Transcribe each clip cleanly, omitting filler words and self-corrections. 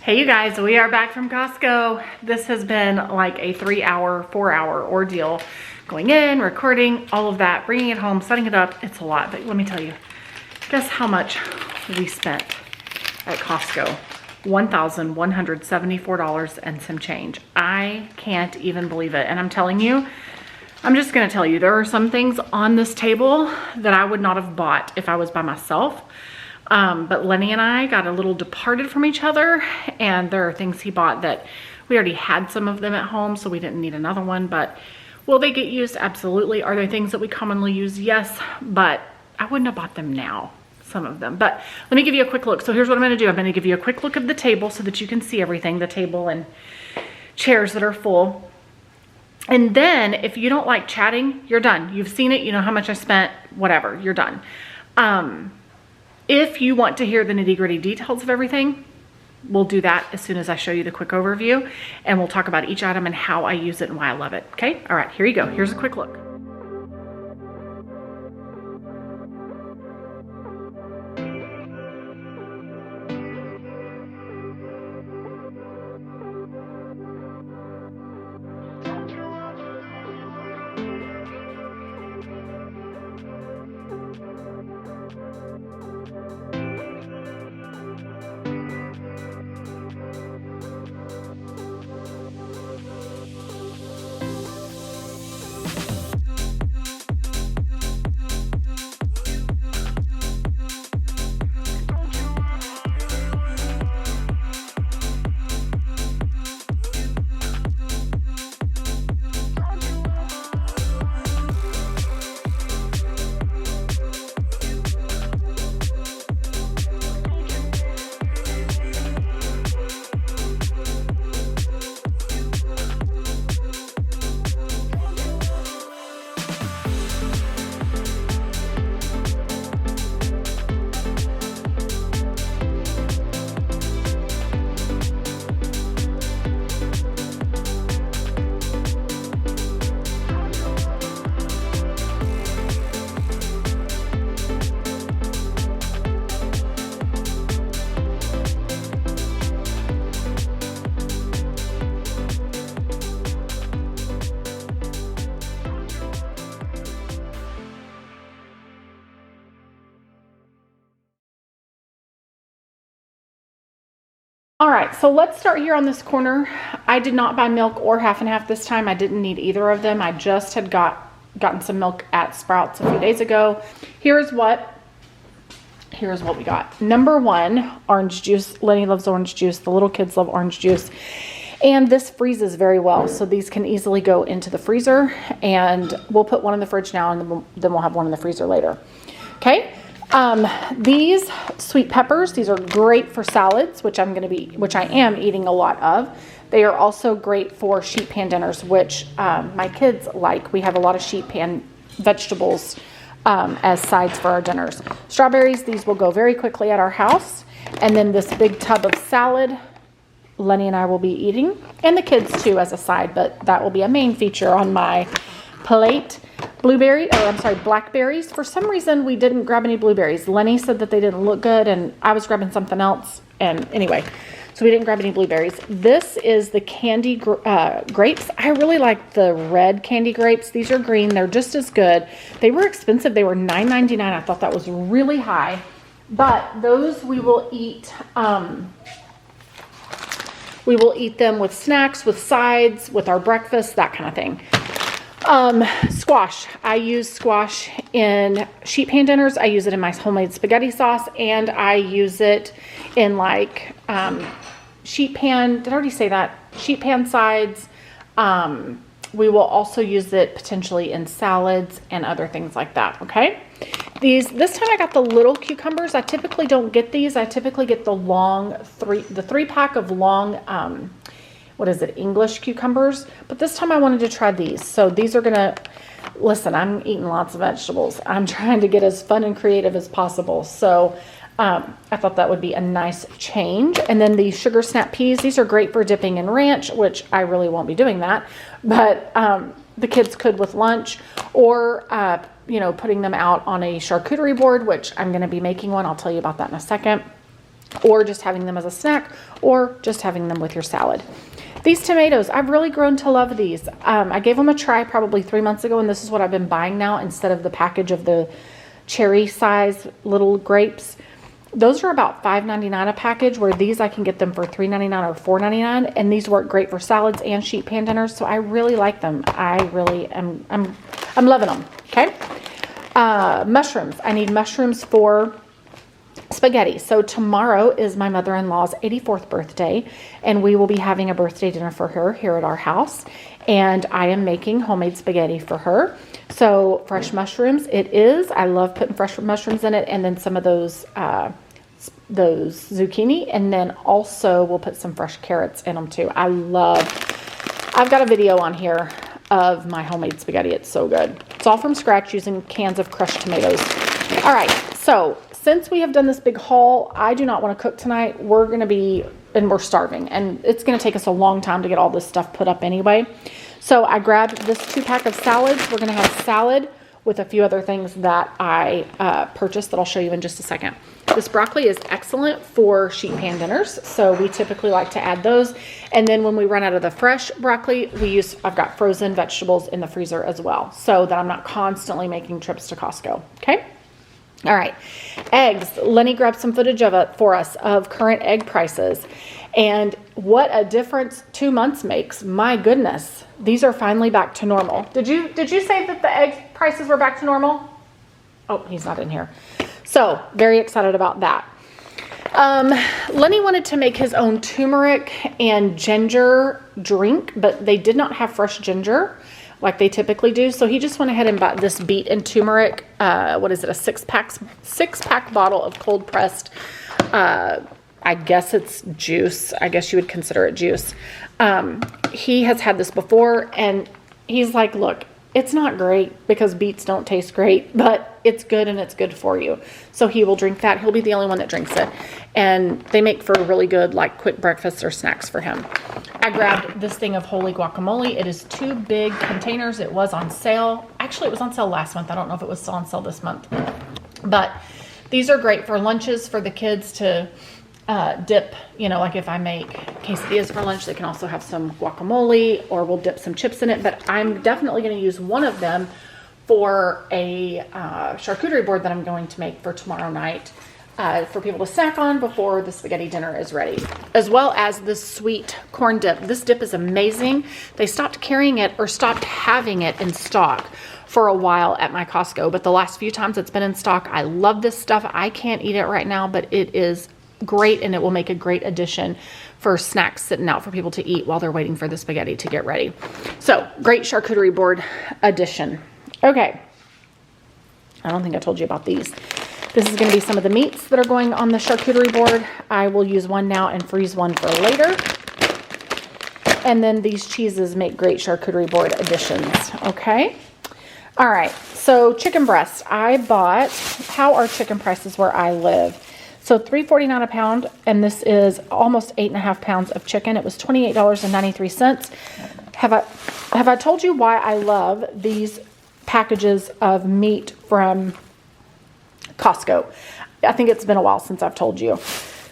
Hey you guys, we are back from Costco. This has been like a 3-hour, 4-hour ordeal. Going in, recording, all of that, bringing it home, setting it up. It's a lot, but let me tell you, guess how much we spent at Costco? $1,174 and some change. I can't even believe it. And I'm telling you, I'm just gonna tell you, there are some things on this table that I would not have bought if I was by myself. But Lenny and I got a little departed from each other, and there are things he bought that we already had some of them at home, so we didn't need another one. But will they get used? Absolutely. Are there things that we commonly use? Yes, but I wouldn't have bought them now, some of them. But let me give you a quick look. So here's what I'm gonna do. I'm gonna give you a quick look of the table so that you can see everything, the table and chairs that are full. And then if you don't like chatting, you're done. You've seen it, you know how much I spent, whatever, you're done. If you want to hear the nitty-gritty details of everything, we'll do that as soon as I show you the quick overview, and we'll talk about each item and how I use it and why I love it, okay? All right, here you go. Here's a quick look. All right, so let's start here on this corner. I did not buy milk or half and half this time. I didn't need either of them. I just had gotten some milk at Sprouts a few days ago. Here's what we got. Number one, orange juice. Lenny loves orange juice. The little kids love orange juice. And this freezes very well, so these can easily go into the freezer, and we'll put one in the fridge now, and then we'll have one in the freezer later. Okay. These sweet peppers, these are great for salads, which I am eating a lot of. They are also great for sheet pan dinners, which my kids like. We have a lot of sheet pan vegetables as sides for our dinners. Strawberries, these will go very quickly at our house. And then this big tub of salad, Lenny and I will be eating, and the kids too as a side, but that will be a main feature on my plate. Blackberries. For some reason, we didn't grab any blueberries. Lenny said that they didn't look good, and I was grabbing something else. And anyway, so we didn't grab any blueberries. This is the candy grapes. I really like the red candy grapes. These are green. They're just as good. They were expensive. They were $9.99. I thought that was really high. But those we will eat. We will eat them with snacks, with sides, with our breakfast, that kind of thing. Squash. I use squash in sheet pan dinners. I use it in my homemade spaghetti sauce, and I use it in like sheet pan. Did I already say that? Sheet pan sides. We will also use it potentially in salads and other things like that. Okay. This time I got the little cucumbers. I typically don't get these. I typically get the the 3-pack of long, English cucumbers. But this time I wanted to try these. So these are gonna, listen, I'm eating lots of vegetables. I'm trying to get as fun and creative as possible. So I thought that would be a nice change. And then the sugar snap peas, these are great for dipping in ranch, which I really won't be doing that. But the kids could with lunch, or putting them out on a charcuterie board, which I'm going to be making one. I'll tell you about that in a second. or just having them as a snack, or just having them with your salad. These tomatoes, I've really grown to love these. I gave them a try probably 3 months ago, and this is what I've been buying now instead of the package of the cherry size little grapes. Those are about $5.99 a package, where these I can get them for $3.99 or $4.99, and these work great for salads and sheet pan dinners, so I really like them. I really am, I'm loving them, okay? Mushrooms. I need mushrooms for spaghetti. So tomorrow is my mother-in-law's 84th birthday, and we will be having a birthday dinner for her here at our house, and I am making homemade spaghetti for her. So fresh mushrooms it is. I love putting fresh mushrooms in it, and then some of those zucchini, and then also we'll put some fresh carrots in them too. I've got a video on here of my homemade spaghetti. It's so good. It's all from scratch using cans of crushed tomatoes. All right, so since we have done this big haul, I do not want to cook tonight. We're starving, and it's going to take us a long time to get all this stuff put up anyway. So I grabbed this 2-pack of salads. We're going to have salad with a few other things that I purchased that I'll show you in just a second. This broccoli is excellent for sheet pan dinners, so we typically like to add those. And then when we run out of the fresh broccoli, I've got frozen vegetables in the freezer as well, so that I'm not constantly making trips to Costco, okay? All right, eggs. Lenny grabbed some footage of it for us of current egg prices, and what a difference 2 months makes. My goodness, these are finally back to normal. Did you say that the egg prices were back to normal? Oh, he's not in here. So very excited about that. Lenny wanted to make his own turmeric and ginger drink, but they did not have fresh ginger like they typically do. So he just went ahead and bought this beet and turmeric, what is it, a six-pack bottle of cold pressed, I guess it's juice. I guess you would consider it juice. He has had this before, and he's like, look, it's not great because beets don't taste great, but it's good and it's good for you. So he will drink that. He'll be the only one that drinks it. And they make for really good, like, quick breakfasts or snacks for him. I grabbed this thing of holy guacamole. It is 2 big containers. It was on sale. Actually, it was on sale last month. I don't know if it was still on sale this month. But these are great for lunches for the kids to dip, like if I make quesadillas for lunch, they can also have some guacamole, or we'll dip some chips in it. But I'm definitely going to use one of them for a charcuterie board that I'm going to make for tomorrow night for people to snack on before the spaghetti dinner is ready, as well as this sweet corn dip. This dip is amazing. They stopped carrying it, or stopped having it in stock for a while at my Costco, but the last few times it's been in stock. I love this stuff. I can't eat it right now, but it is great, and it will make a great addition for snacks sitting out for people to eat while they're waiting for the spaghetti to get ready. So great charcuterie board addition. Okay, I don't think I told you about these. This is going to be some of the meats that are going on the charcuterie board. I will use one now and freeze one for later. And then these cheeses make great charcuterie board additions. Okay, all right, so chicken breast. I bought, how are chicken prices where I live? So $3.49 a pound, and this is almost 8.5 pounds of chicken. It was $28.93. Have I told you why I love these packages of meat from Costco? I think it's been a while since I've told you.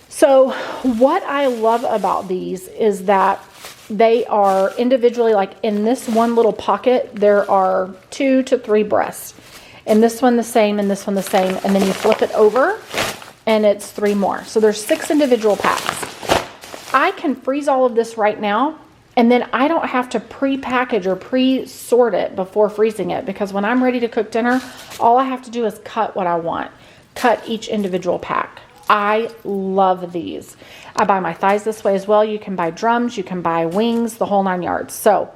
So what I love about these is that they are individually, like in this one little pocket, there are 2 to 3 breasts. And this one the same, and this one the same. And then you flip it over, and it's 3 more. So there's 6 individual packs. I can freeze all of this right now, and then I don't have to pre-package or pre-sort it before freezing it, because when I'm ready to cook dinner, all I have to do is cut what I want. Cut each individual pack. I love these. I buy my thighs this way as well. You can buy drums, you can buy wings, the whole 9 yards. So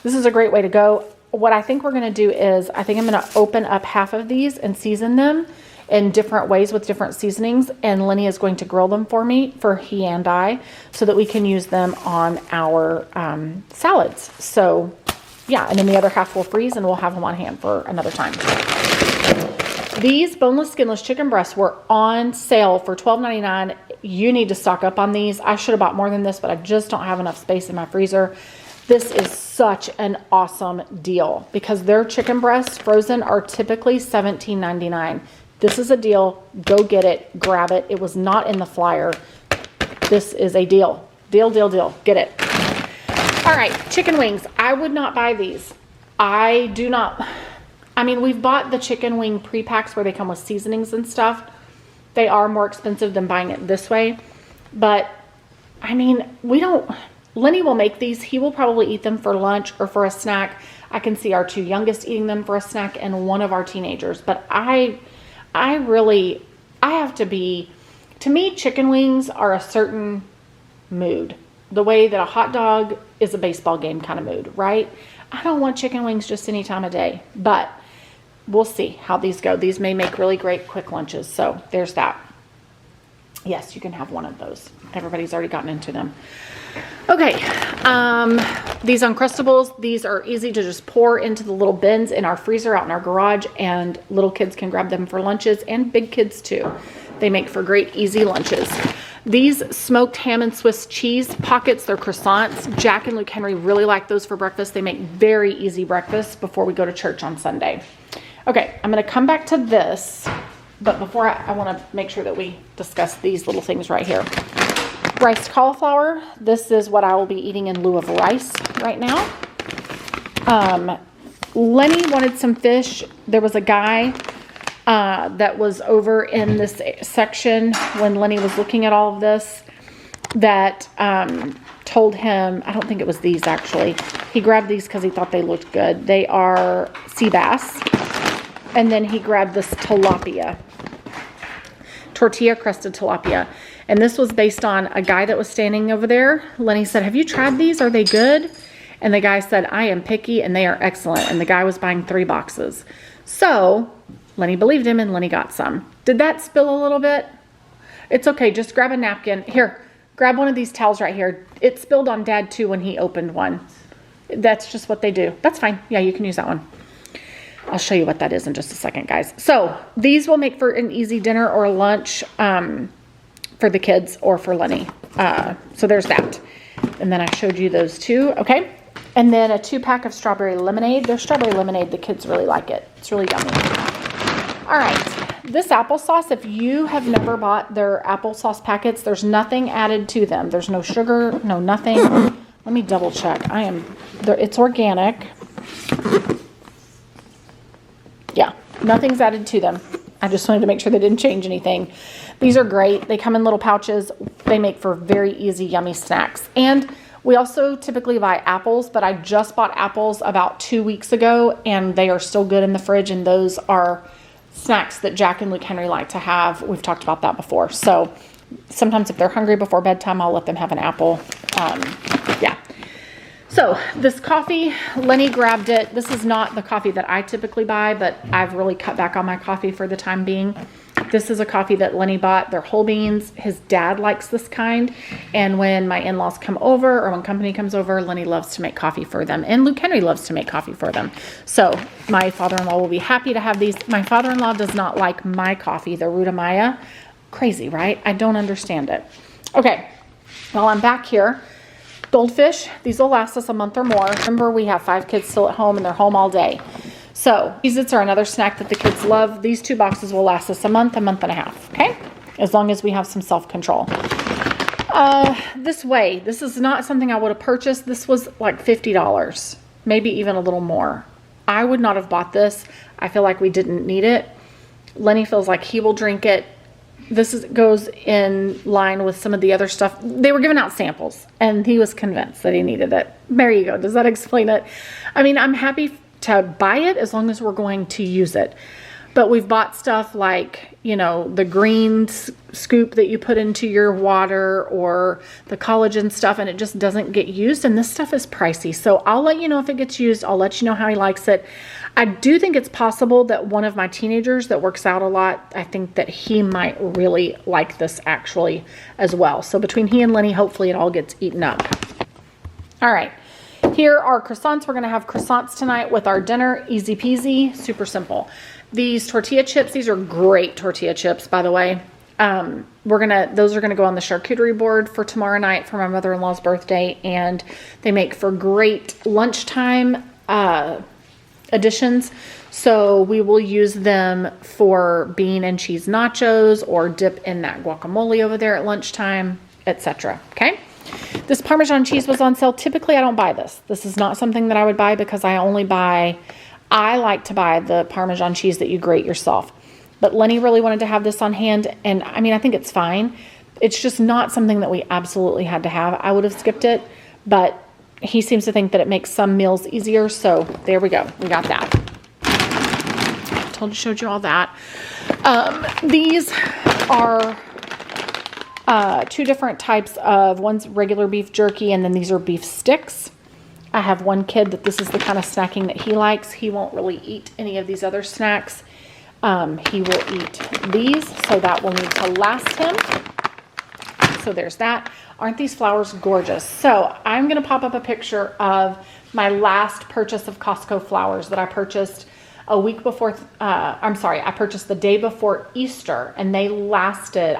this is a great way to go. What I think we're going to do is, I think I'm going to open up half of these and season them in different ways with different seasonings, and Lenny is going to grill them for me, for he and I, so that we can use them on our salads. So yeah, and then the other half will freeze, and we'll have them on hand for another time. These boneless, skinless chicken breasts were on sale for $12.99. You need to stock up on these. I should have bought more than this, but I just don't have enough space in my freezer. This is such an awesome deal, because their chicken breasts frozen are typically $17.99. This is a deal. Go get it. Grab it. It was not in the flyer. This is a deal. Deal, deal, deal. Get it. All right, chicken wings. I would not buy these. I do not. I mean, we've bought the chicken wing pre-packs where they come with seasonings and stuff. They are more expensive than buying it this way. But, I mean, Lenny will make these. He will probably eat them for lunch or for a snack. I can see our 2 youngest eating them for a snack and one of our teenagers. But I have to be, to me, chicken wings are a certain mood. The way that a hot dog is a baseball game kind of mood, right? I don't want chicken wings just any time of day, but we'll see how these go. These may make really great quick lunches. So there's that. Yes, you can have one of those. Everybody's already gotten into them. Okay, these Uncrustables, these are easy to just pour into the little bins in our freezer out in our garage, and little kids can grab them for lunches, and big kids too. They make for great, easy lunches. These smoked ham and Swiss cheese pockets, they're croissants. Jack and Luke Henry really like those for breakfast. They make very easy breakfast before we go to church on Sunday. Okay, I'm going to come back to this, but before I want to make sure that we discuss these little things right here. Riced cauliflower. This is what I will be eating in lieu of rice right now. Lenny wanted some fish. There was a guy that was over in this section when Lenny was looking at all of this that told him, I don't think it was these actually. He grabbed these because he thought they looked good. They are sea bass. And then he grabbed this tilapia. Tortilla crusted tilapia. And this was based on a guy that was standing over there. Lenny said, have you tried these? Are they good? And the guy said, I am picky and they are excellent. And the guy was buying 3 boxes. So Lenny believed him and Lenny got some. Did that spill a little bit? It's okay. Just grab a napkin. Here, grab one of these towels right here. It spilled on Dad too when he opened one. That's just what they do. That's fine. Yeah, you can use that one. I'll show you what that is in just a second, guys. So these will make for an easy dinner or lunch for the kids or for Lenny. So there's that. And then I showed you those 2. Okay. And then a 2-pack of strawberry lemonade. Their strawberry lemonade, the kids really like it. It's really yummy. All right. This applesauce, if you have never bought their applesauce packets, there's nothing added to them. There's no sugar, no nothing. Let me double check. It's organic. Yeah, nothing's added to them. I just wanted to make sure they didn't change anything. These are great. They come in little pouches. They make for very easy, yummy snacks. And we also typically buy apples, but I just bought apples about 2 weeks ago, and they are still good in the fridge, and those are snacks that Jack and Luke Henry like to have. We've talked about that before. So sometimes if they're hungry before bedtime, I'll let them have an apple. Yeah. So this coffee, Lenny grabbed it. This is not the coffee that I typically buy, but I've really cut back on my coffee for the time being. This is a coffee that Lenny bought. They're whole beans. His dad likes this kind. And when my in-laws come over or when company comes over, Lenny loves to make coffee for them. And Luke Henry loves to make coffee for them. So my father-in-law will be happy to have these. My father-in-law does not like my coffee, the Ruta Maya. Crazy, right? I don't understand it. Okay, while I'm back here, Goldfish, these will last us a month or more. Remember, we have 5 kids still at home and they're home all day. So Cheez-Its are another snack that the kids love. These 2 boxes will last us a month and a half, okay? As long as we have some self-control. This whey, this is not something I would have purchased. This was like $50, maybe even a little more. I would not have bought this. I feel like we didn't need it. Lenny feels like he will drink it. This goes in line with some of the other stuff. They were giving out samples, and he was convinced that he needed it. There you go. Does that explain it? I mean, I'm happy to buy it as long as we're going to use it. But we've bought stuff like, you know, the green scoop that you put into your water or the collagen stuff, and it just doesn't get used. And this stuff is pricey. So I'll let you know if it gets used. I'll let you know how he likes it. I do think it's possible that one of my teenagers that works out a lot, I think that he might really like this actually as well. So between he and Lenny, hopefully it all gets eaten up. All right. Here are croissants. We're going to have croissants tonight with our dinner. Easy peasy, super simple. These tortilla chips, these are great tortilla chips, by the way. Those are going to go on the charcuterie board for tomorrow night for my mother-in-law's birthday, and they make for great lunchtime additions. So we will use them for bean and cheese nachos or dip in that guacamole over there at lunchtime, etc. Okay. This Parmesan cheese was on sale. Typically, I don't buy this. This is not something that I would buy because I like to buy the Parmesan cheese that you grate yourself. But Lenny really wanted to have this on hand. And I mean, I think it's fine. It's just not something that we absolutely had to have. I would have skipped it, but he seems to think that it makes some meals easier. So there we go. We got that. Showed you all that. These are two different types of, one's regular beef jerky, and then these are beef sticks. I have one kid that this is the kind of snacking that he likes. He won't really eat any of these other snacks. He will eat these, so that will need to last him. So there's that. Aren't these flowers gorgeous? So I'm going to pop up a picture of my last purchase of Costco flowers that I purchased a week before, I purchased the day before Easter, and they lasted,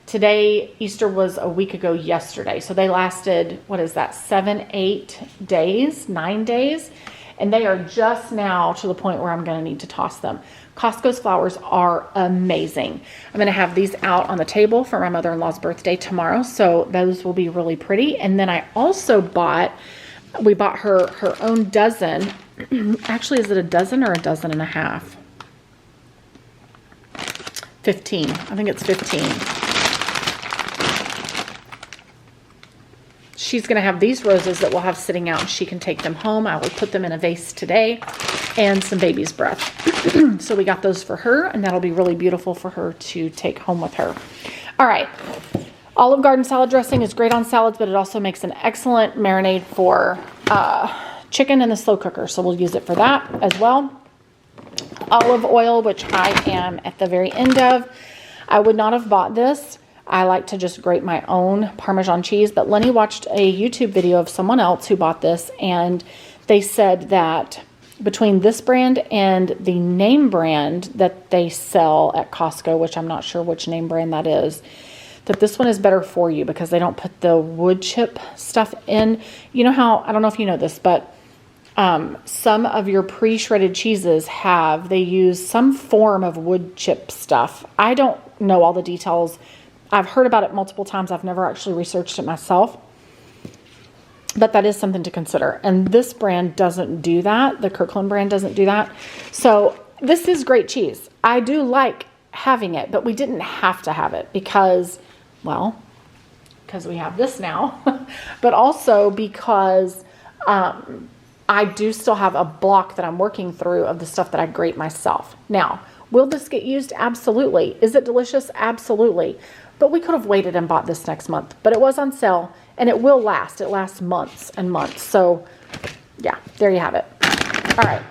today, Easter was a week ago yesterday, so they lasted, 7-8 days, 9 days, and they are just now to the point where I'm going to need to toss them. Costco's flowers are amazing. I'm going to have these out on the table for my mother-in-law's birthday tomorrow, so those will be really pretty. And then I also we bought her own dozen. Actually, is it a dozen or a dozen and a half? 15. I think it's 15. She's going to have these roses that we'll have sitting out. She can take them home. I will put them in a vase today, and some baby's breath. So we got those for her, and that'll be really beautiful for her to take home with her. All right. Olive Garden salad dressing is great on salads, but it also makes an excellent marinade for chicken in the slow cooker. So we'll use it for that as well. Olive oil, which I am at the very end of. I would not have bought this. I like to just grate my own Parmesan cheese, but Lenny watched a YouTube video of someone else who bought this, and they said that between this brand and the name brand that they sell at Costco, which I'm not sure which name brand that is, that this one is better for you because they don't put the wood chip stuff in. You know how, I don't know if you know this, but some of your pre-shredded cheeses they use some form of wood chip stuff. I don't know all the details. I've heard about it multiple times. I've never actually researched it myself, but that is something to consider. And this brand doesn't do that. The Kirkland brand doesn't do that. So this is great cheese. I do like having it, but we didn't have to have it because we have this now, but also because I do still have a block that I'm working through of the stuff that I grate myself. Now, will this get used? Absolutely. Is it delicious? Absolutely. But we could have waited and bought this next month. But it was on sale, and it will last. It lasts months and months. So, yeah, there you have it. All right.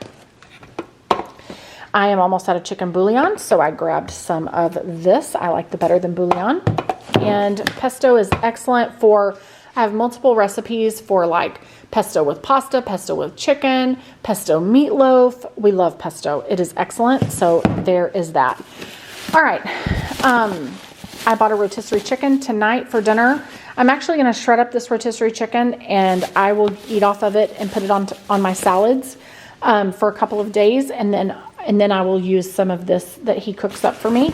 I am almost out of chicken bouillon, so I grabbed some of this. I like the better than bouillon. And pesto is excellent I have multiple recipes for like pesto with pasta, pesto with chicken, pesto meatloaf. We love pesto. It is excellent. So there is that. All right. I bought a rotisserie chicken tonight for dinner. I'm actually going to shred up this rotisserie chicken, and I will eat off of it and put it on my salads for a couple of days, and then I will use some of this that he cooks up for me.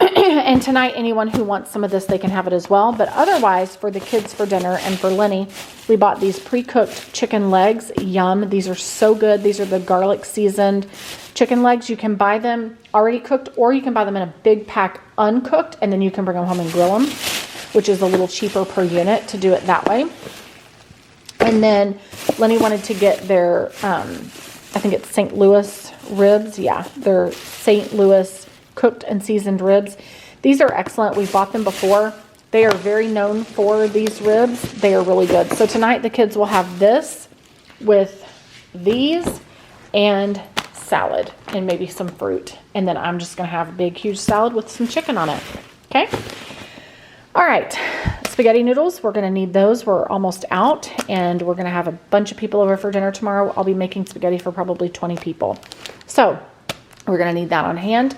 And tonight, anyone who wants some of this, they can have it as well. But otherwise, for the kids for dinner and for Lenny, we bought these pre-cooked chicken legs. Yum. These are so good. These are the garlic seasoned chicken legs. You can buy them already cooked, or you can buy them in a big pack uncooked, and then you can bring them home and grill them, which is a little cheaper per unit to do it that way. And then Lenny wanted to get their, I think it's St. Louis ribs. Yeah, they're St. Louis cooked and seasoned ribs. These are excellent. We've bought them before. They are very known for these ribs. They are really good. So tonight the kids will have this with these and salad and maybe some fruit. And then I'm just going to have a big, huge salad with some chicken on it. Okay. All right. Spaghetti noodles. We're going to need those. We're almost out, and we're going to have a bunch of people over for dinner tomorrow. I'll be making spaghetti for probably 20 people. So we're going to need that on hand.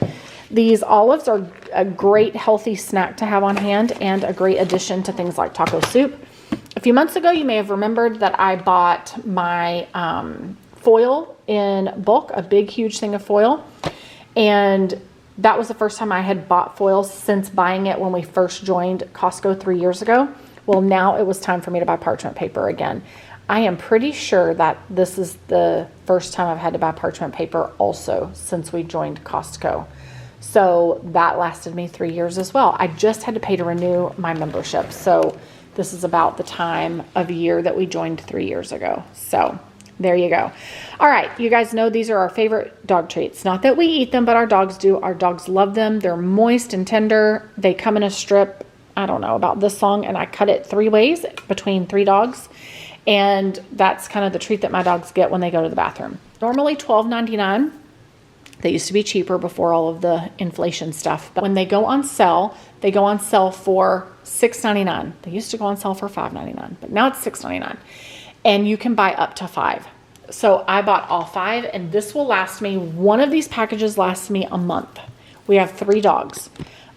These olives are a great healthy snack to have on hand and a great addition to things like taco soup. A few months ago, you may have remembered that I bought my foil in bulk, a big, huge thing of foil. And that was the first time I had bought foil since buying it when we first joined Costco 3 years ago. Well, now it was time for me to buy parchment paper again. I am pretty sure that this is the first time I've had to buy parchment paper also since we joined Costco. So that lasted me 3 years as well. I just had to pay to renew my membership. So this is about the time of year that we joined 3 years ago. So there you go. All right, you guys know these are our favorite dog treats. Not that we eat them, but our dogs do. Our dogs love them. They're moist and tender. They come in a strip, I don't know about this long, and I cut it 3 ways between 3 dogs. And that's kind of the treat that my dogs get when they go to the bathroom. Normally $12.99. They used to be cheaper before all of the inflation stuff. But when they go on sale, they go on sale for $6.99. They used to go on sale for $5.99, but now it's $6.99. And you can buy up to 5. So I bought all 5, and this will last me, one of these packages lasts me a month. We have 3 dogs.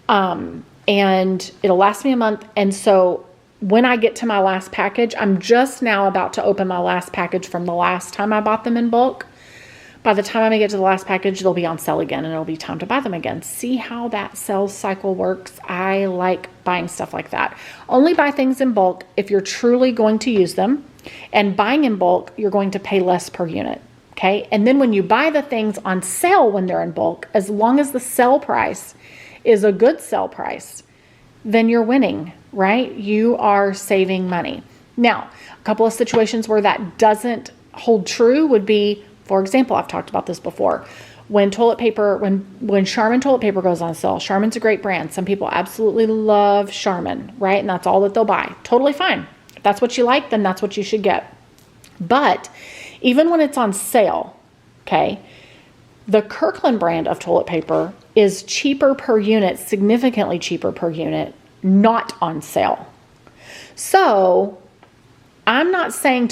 And it'll last me a month. And so when I get to my last package, I'm just now about to open my last package from the last time I bought them in bulk. By the time I get to the last package, they'll be on sale again, and it'll be time to buy them again. See how that sales cycle works? I like buying stuff like that. Only buy things in bulk if you're truly going to use them. And buying in bulk, you're going to pay less per unit. Okay? And then when you buy the things on sale when they're in bulk, as long as the sale price is a good sale price, then you're winning, right? You are saving money. Now, a couple of situations where that doesn't hold true would be, for example, I've talked about this before. When toilet paper, when Charmin toilet paper goes on sale, Charmin's a great brand. Some people absolutely love Charmin, right? And that's all that they'll buy. Totally fine. If that's what you like, then that's what you should get. But even when it's on sale, okay, the Kirkland brand of toilet paper is cheaper per unit, significantly cheaper per unit, not on sale. So I'm not saying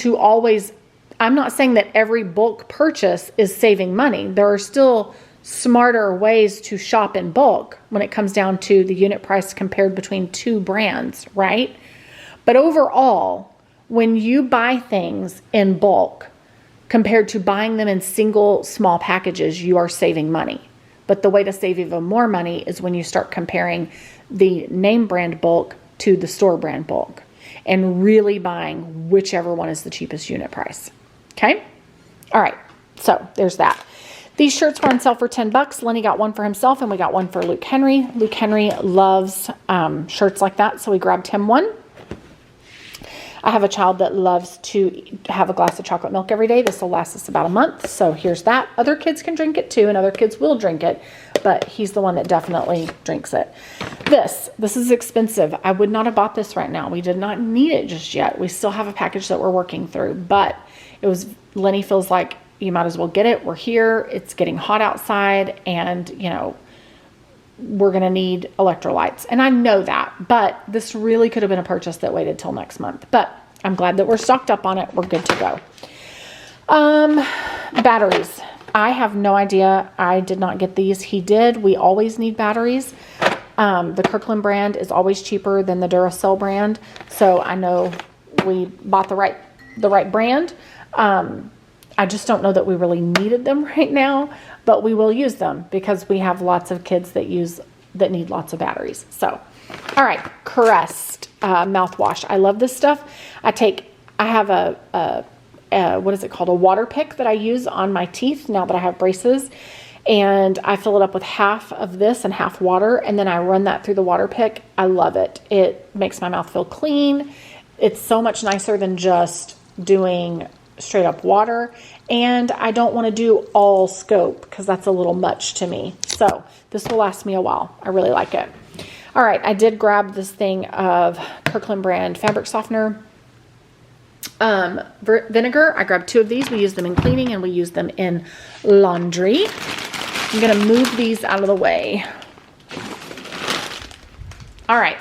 that every bulk purchase is saving money. There are still smarter ways to shop in bulk when it comes down to the unit price compared between 2 brands, right? But overall, when you buy things in bulk compared to buying them in single small packages, you are saving money. But the way to save even more money is when you start comparing the name brand bulk to the store brand bulk and really buying whichever one is the cheapest unit price. Okay? All right. So there's that. These shirts were on sale for $10. Lenny got one for himself and we got one for Luke Henry. Luke Henry loves shirts like that, so we grabbed him one. I have a child that loves to have a glass of chocolate milk every day. This will last us about a month. So here's that. Other kids can drink it too, and other kids will drink it, but he's the one that definitely drinks it. This is expensive. I would not have bought this right now. We did not need it just yet. We still have a package that we're working through, but Lenny feels like you might as well get it. We're here. It's getting hot outside, and we're going to need electrolytes. And I know that, but this really could have been a purchase that waited till next month. But I'm glad that we're stocked up on it. We're good to go. Batteries. I have no idea. I did not get these. He did. We always need batteries. The Kirkland brand is always cheaper than the Duracell brand. So I know we bought the right brand. I just don't know that we really needed them right now, but we will use them because we have lots of kids that need lots of batteries. So, all right, Crest mouthwash. I love this stuff. I have a what is it called? A water pick that I use on my teeth now that I have braces, and I fill it up with half of this and half water, and then I run that through the water pick. I love it. It makes my mouth feel clean. It's so much nicer than just doing straight up water, and I don't want to do all scope because that's a little much to me. So this will last me a while. I really like it. All right, I did grab this thing of Kirkland brand fabric softener vinegar. I grabbed 2 of these. We use them in cleaning and we use them in laundry. I'm going to move these out of the way. All right,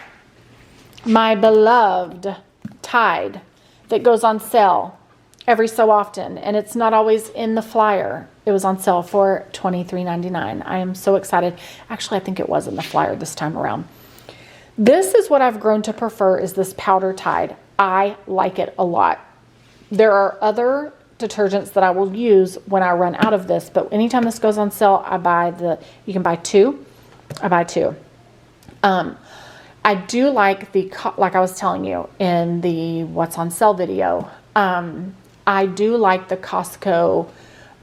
my beloved Tide that goes on sale every so often, and it's not always in the flyer. It was on sale for $23.99. I am so excited. Actually, I think it was in the flyer this time around. This is what I've grown to prefer, is this powder Tide. I like it a lot. There are other detergents that I will use when I run out of this, but anytime this goes on sale, you can buy two. I buy two. I do like like I was telling you in the what's on sale video, I do like the Costco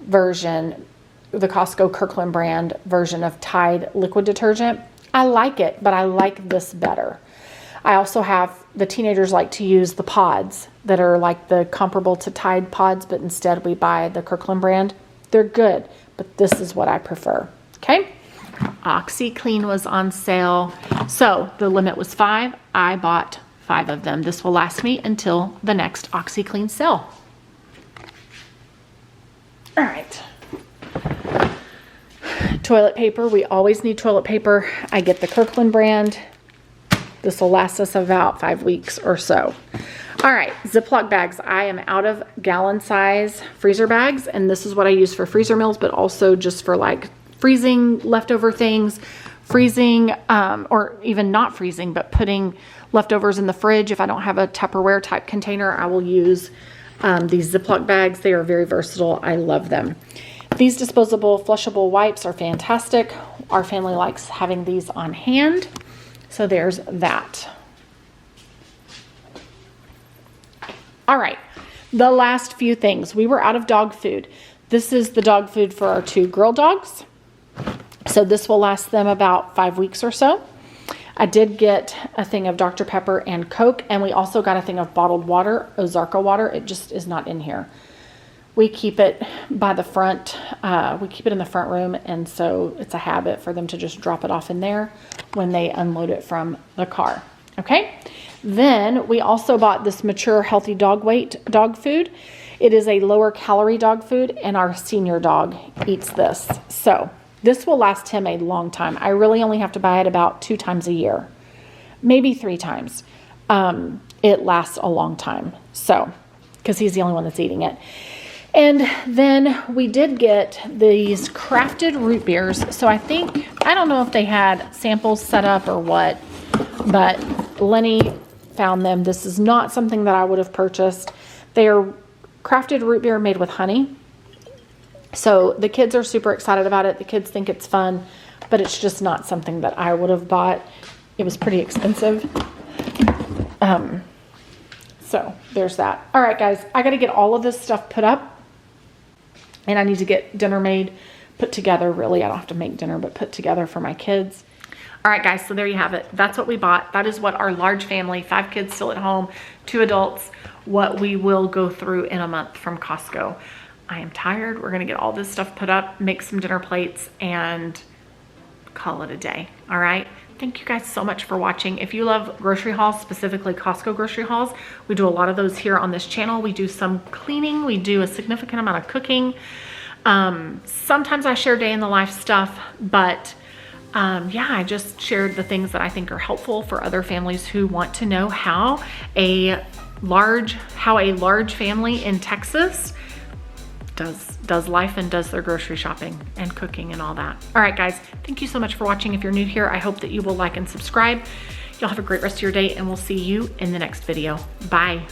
version, the Costco Kirkland brand version of Tide liquid detergent. I like it, but I like this better. I also have, the teenagers like to use the pods that are like the comparable to Tide pods, but instead we buy the Kirkland brand. They're good, but this is what I prefer. Okay. OxyClean was on sale. So the limit was 5. I bought 5 of them. This will last me until the next OxyClean sale. All right. Toilet paper. We always need toilet paper. I get the Kirkland brand. This will last us about 5 weeks or so. All right, Ziploc bags. I am out of gallon size freezer bags, and this is what I use for freezer meals, but also just for like freezing leftover things, freezing, or even not freezing, but putting leftovers in the fridge. If I don't have a Tupperware type container, I will use these Ziploc bags. They are very versatile. I love them. These disposable flushable wipes are fantastic. Our family likes having these on hand. So there's that. All right, the last few things. We were out of dog food. This is the dog food for our 2 girl dogs. So this will last them about 5 weeks or so. I did get a thing of Dr. Pepper and Coke, and we also got a thing of bottled water, Ozarka water. It just is not in here. We keep it by the front. We keep it in the front room, and so it's a habit for them to just drop it off in there when they unload it from the car. Okay? Then we also bought this mature healthy dog weight dog food. It is a lower calorie dog food, and our senior dog eats this. So this will last him a long time. I really only have to buy it about 2 times a year, maybe 3 times. It lasts a long time. So, because he's the only one that's eating it. And then we did get these crafted root beers. So I don't know if they had samples set up or what, but Lenny found them. This is not something that I would have purchased. They are crafted root beer made with honey. So the kids are super excited about it. The kids think it's fun, but it's just not something that I would have bought. It was pretty expensive. So there's that. All right, guys, I got to get all of this stuff put up. And I need to get dinner made, put together. Really, I don't have to make dinner, but put together for my kids. All right, guys, so there you have it. That's what we bought. That is what our large family, 5 kids still at home, 2 adults, what we will go through in a month from Costco. I am tired. We're going to get all this stuff put up, make some dinner plates, and call it a day. All right. Thank you guys so much for watching. If you love grocery hauls, specifically Costco grocery hauls, we do a lot of those here on this channel. We do some cleaning. We do a significant amount of cooking. Sometimes I share day in the life stuff, but yeah, I just shared the things that I think are helpful for other families who want to know how a large family in Texas does life and does their grocery shopping and cooking and all that. All right, guys, thank you so much for watching. If you're new here, I hope that you will like and subscribe. Y'all have a great rest of your day, and we'll see you in the next video. Bye.